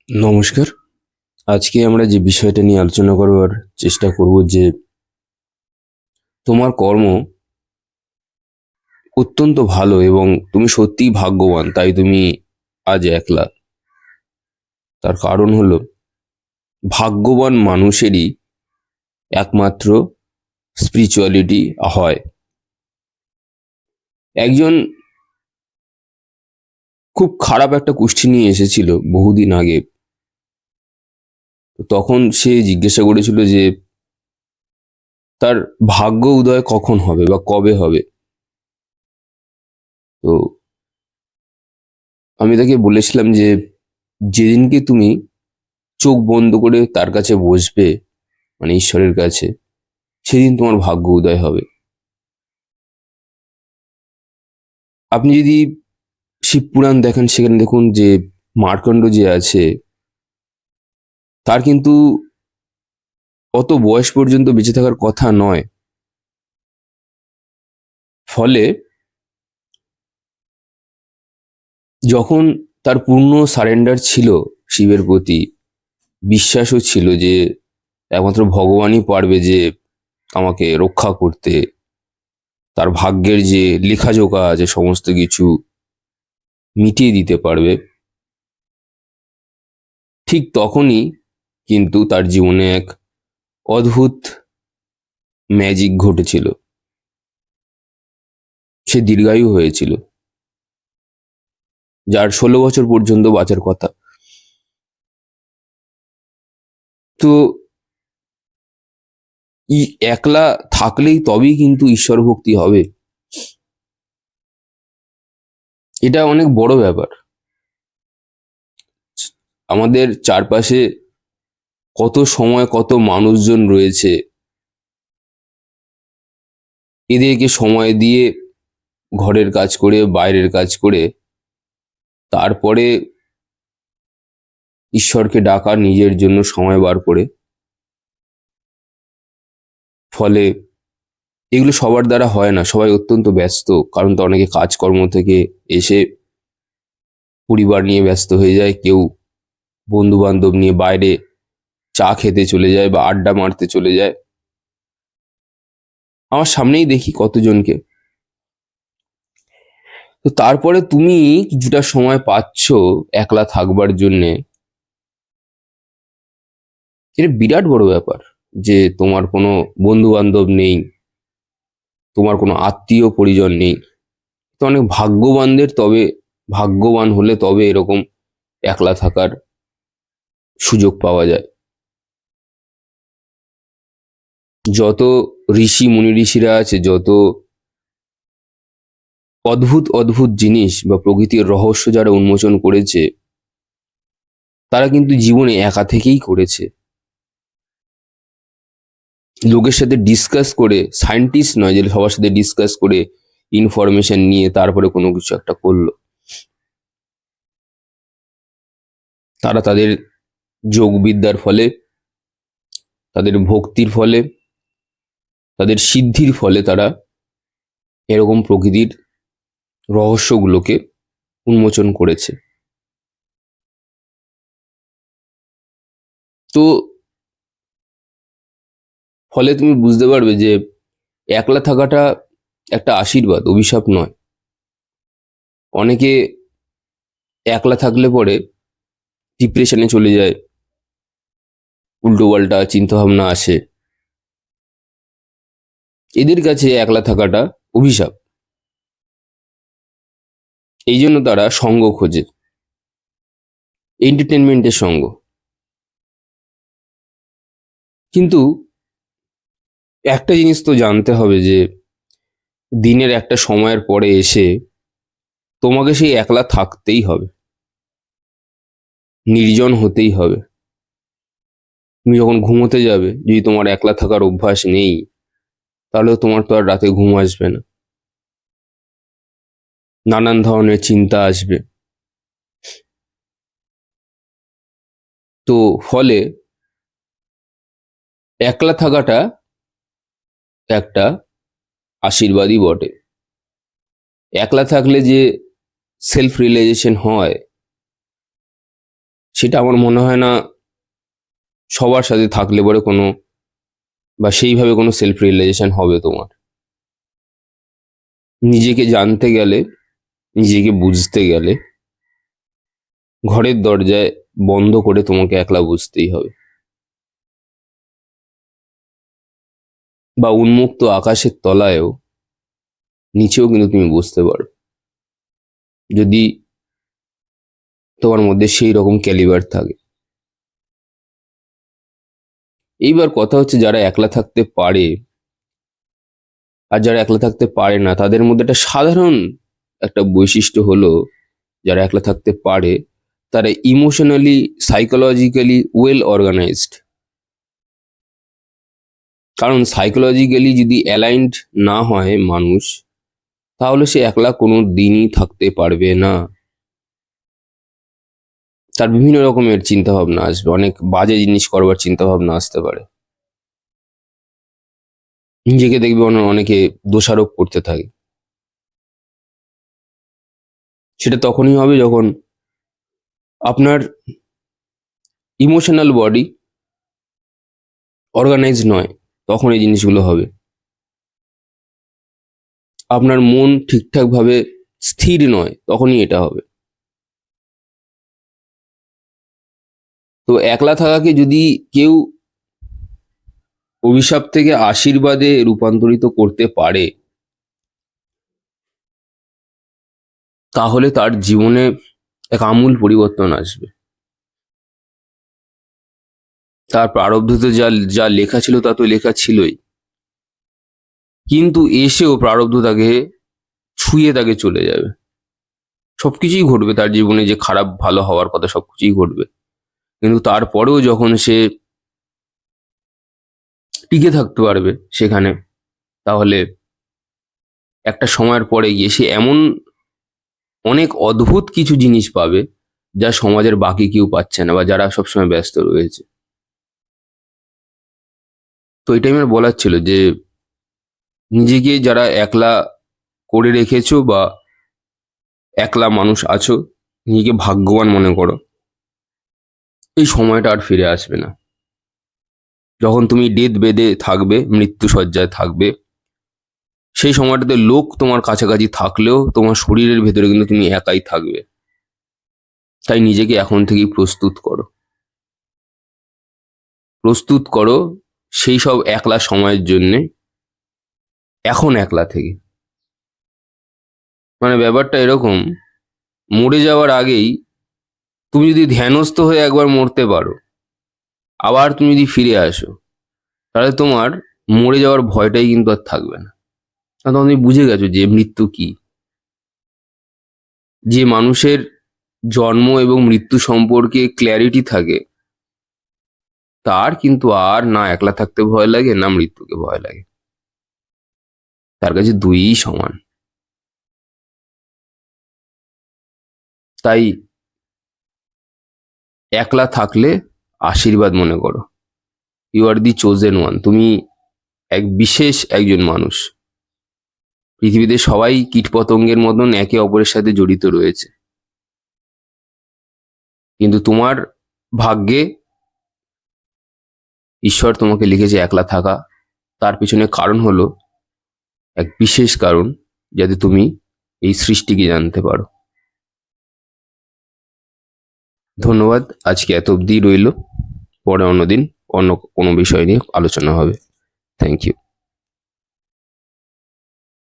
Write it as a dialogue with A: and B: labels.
A: নমস্কার। আজকে আমরা যে বিষয়টা নিয়ে আলোচনা করবার চেষ্টা করব যে তোমার কর্ম অত্যন্ত ভালো এবং তুমি সত্যিই ভাগ্যবান, তাই তুমি আজ একলা। তার কারণ হলো ভাগ্যবান মানুষেরই একমাত্র স্পিরিচুয়ালিটি হয়। একজন খুব খারাপ একটা কুষ্ঠি নিয়ে এসেছিল বহুদিন আগে। তখন সে জিজ্ঞাসা করেছিল যে তার ভাগ্য উদয় কখন হবে বা কবে হবে। তো আমি তাকে বলেছিলাম যে যেদিনকে তুমি চোখ বন্ধ করে তার কাছে বসবে, মানে ঈশ্বরের কাছে, সেদিন তোমার ভাগ্য উদয় হবে। আপনি যদি শিবপুরাণ দেখেন, সেখানে দেখুন যে মার্কণ্ড যে আছে, তার কিন্তু অত বয়স পর্যন্ত বেঁচে থাকার কথা নয়। ফলে যখন তার পূর্ণ সারেন্ডার ছিল শিবের প্রতি, বিশ্বাসও ছিল যে একমাত্র ভগবানই পারবে যে আমাকে রক্ষা করতে, তার ভাগ্যের যে লেখাজোকা আছে সমস্ত কিছু মিটিয়ে দিতে পারবে, ঠিক তখনই কিন্তু তার জীবনে এক অদ্ভুত ম্যাজিক ঘটেছিল। সে দীর্ঘায়ু হয়েছিল, যার 16 বছর পর্যন্ত বাঁচার কথা। তো একলা থাকলেই তবেই কিন্তু ঈশ্বর ভক্তি হবে, এটা অনেক বড় ব্যাপার। আমাদের চারপাশে কত সময় কত মানুষজন রয়েছে, এদেরকে সময় দিয়ে ঘরের কাজ করে বাইরের কাজ করে তারপরে ঈশ্বরকে ডাকা নিজের জন্য সময় বার করে। ফলে এগুলো সবার দ্বারা হয় না, সবাই অত্যন্ত ব্যস্ত, কারণ তো অনেকে কাজকর্ম থেকে এসে পরিবার নিয়ে ব্যস্ত হয়ে যায়, কেউ বন্ধু বান্ধব নিয়ে বাইরে চা খেতে চলে যায় বা আড্ডা মারতে চলে যায়। আমার সামনেই দেখি কতজনকে। তো তারপরে তুমি কিছুটা সময় পাচ্ছ একলা থাকবার জন্যে, এটা বিরাট বড় ব্যাপার। যে তোমার কোনো বন্ধু বান্ধব নেই, তোমার কোনো আত্মীয় পরিজন নেই। তো অনেক ভাগ্যবানদের, তবে ভাগ্যবান হলে তবে এরকম একলা থাকার সুযোগ পাওয়া যায়। যত ঋষি মুনি ঋষিরা আছে, যত অদ্ভুত অদ্ভুত জিনিস বা প্রকৃতির রহস্য যারা উন্মোচন করেছে, তারা কিন্তু জীবনে একা থেকেই করেছে। লোকের সাথে ডিসকাস করে, সায়েন্টিস্ট নয় যে সবার সাথে ডিসকাস করে ইনফরমেশন নিয়ে তারপরে কোনো কিছু একটা করলো। তারা তাদের যোগবিদ্যার ফলে, তাদের ভক্তির ফলে, তাদের সিদ্ধির ফলে তারা এরকম প্রকৃতির রহস্যগুলোকে উন্মোচন করেছে। তো ফলে তুমি বুঝতে পারবে যে একলা থাকাটা একটা আশীর্বাদ, অভিশাপ নয়। অনেকে একলা থাকলে পরে ডিপ্রেশনে চলে যায়, উল্টোপাল্টা চিন্তাভাবনা আসে। এদের কাছে একলা থাকাটা অভিশাপ। এই জন্য তারা সঙ্গ খোঁজে, এন্টারটেনমেন্টের সঙ্গ। কিন্তু একটা জিনিস তো জানতে হবে যে দিনের একটা সময়ের পরে এসে তোমাকে সেই একলা থাকতেই হবে, নির্জন হতেই হবে। তুমি যখন ঘুমোতে যাবে, যদি তোমার একলা থাকার অভ্যাস নেই, তাহলে তোমার তো আর রাতে ঘুম আসবে না, নানান ধরনের চিন্তা আসবে। তো ফলে একলা থাকাটা একটা আশীর্বাদই বটে। একলা থাকলে যে সেলফ রিয়েলাইজেশন হয়, সেটা আমার মনে হয় না সবার সাথে থাকলে পরে কোনো বা সেইভাবে কোনো সেলফ রিয়েলাইজেশন হবে তোমার। নিজেকে জানতে গেলে, নিজেকে বুঝতে গেলে ঘরের দরজায় বন্ধ করে তোমাকে একলা বুঝতেই হবে, বা উন্মুক্ত আকাশের তলায়ও নিচেও কিন্তু তুমি বুঝতে পারো, যদি তোমার মধ্যে সেই রকম ক্যালিবার থাকে। এইবার কথা হচ্ছে, যারা একলা থাকতে পারে আর যারা একলা থাকতে পারে না, তাদের মধ্যে একটা সাধারণ একটা বৈশিষ্ট্য হলো, যারা একলা থাকতে পারে তারা ইমোশনালি, সাইকোলজিক্যালি ওয়েল অর্গানাইজড। কারণ সাইকোলজিক্যালি যদি অ্যালাইনড না হয় মানুষ, তাহলে সে একলা কোনো দিনই থাকতে পারবে না। তার বিভিন্ন রকমের চিন্তা ভাবনা আসবে, অনেক বাজে জিনিস করবার চিন্তা ভাবনা আসতে পারে। নিজেকে দেখবে অনেকে দোষারোপ করতে থাকে। সেটা তখনই হবে যখন আপনার ইমোশনাল বডি অর্গানাইজ নয়, তখন এই জিনিসগুলো হবে। আপনার মন ঠিকঠাক ভাবে স্থির নয়, তখনই এটা হবে। তো একলা থাকাকে যদি কেউ অভিশাপ থেকে আশীর্বাদে রূপান্তরিত করতে পারে, তাহলে তার জীবনে এক আমূল পরিবর্তন আসবে। তার প্রারব্ধতে যা যা লেখা ছিল তা তো লেখা ছিলই, কিন্তু এসেও প্রারব্ধ তাকে ছুঁয়ে তাকে চলে যাবে। সবকিছুই ঘটবে তার জীবনে, যে খারাপ ভালো হওয়ার কথা সবকিছুই ঘটবে, কিন্তু তারপরেও যখন সে টিকে থাকতে পারবে সেখানে, তাহলে একটা সময়ের পরে গিয়ে সে এমন অনেক অদ্ভুত কিছু জিনিস পাবে যা সমাজের বাকি কেউ পাচ্ছে না, বা যারা সবসময় ব্যস্ত রয়েছে। তো এটাই আমার বলার ছিল যে, নিজেকে যারা একলা করে রেখেছো বা একলা মানুষ আছো, নিজেকে ভাগ্যবান মনে করো। এই সময়টা আর ফিরে আসবে না। যখন তুমি ডেথ বেডে থাকবে, মৃত্যু শয্যায় থাকবে, সেই সময়টাতে লোক তোমার কাছাকাছি থাকলেও তোমার শরীরের ভেতরে কিন্তু তুমি একাই থাকবে। তাই নিজেকে এখন থেকেই প্রস্তুত করো, প্রস্তুত করো সেই সব একলা সময়ের জন্যে, এখন একলা থেকে। মানে ব্যাপারটা এরকম, মরে যাওয়ার আগেই তুমি যদি ধ্যানস্থ হয়ে একবার মরতে পারো, আবার তুমি যদি ফিরে আসো, তাহলে তোমার মরে যাওয়ার ভয়টাই কিন্তু আর থাকবে না। কারণ তখন তুমি বুঝে গেছো যে মৃত্যু কি। যে মানুষের জন্ম এবং মৃত্যু সম্পর্কে ক্ল্যারিটি থাকে, তার কিন্তু আর না একলা থাকতে ভয় লাগে, না মৃত্যুকে ভয় লাগে। তার কাছে দুইই সমান। তাই একলা থাকলে আশীর্বাদ মনে করো। You are the chosen one. তুমি এক বিশেষ একজন মানুষ। পৃথিবীতে সবাই কীটপতঙ্গের মতন একে অপরের সাথে জড়িত রয়েছে, কিন্তু তোমার ভাগ্যে ঈশ্বর তোমাকে লিখেছে একলা থাকা। তার পিছনে কারণ হলো এক বিশেষ কারণ, যাতে তুমি এই সৃষ্টিকে জানতে পারো। ধন্যবাদ, আজকে এত অবধি রইল। পরে অন্যদিন অন্য কোনো বিষয় নিয়ে আলোচনা হবে। Thank you.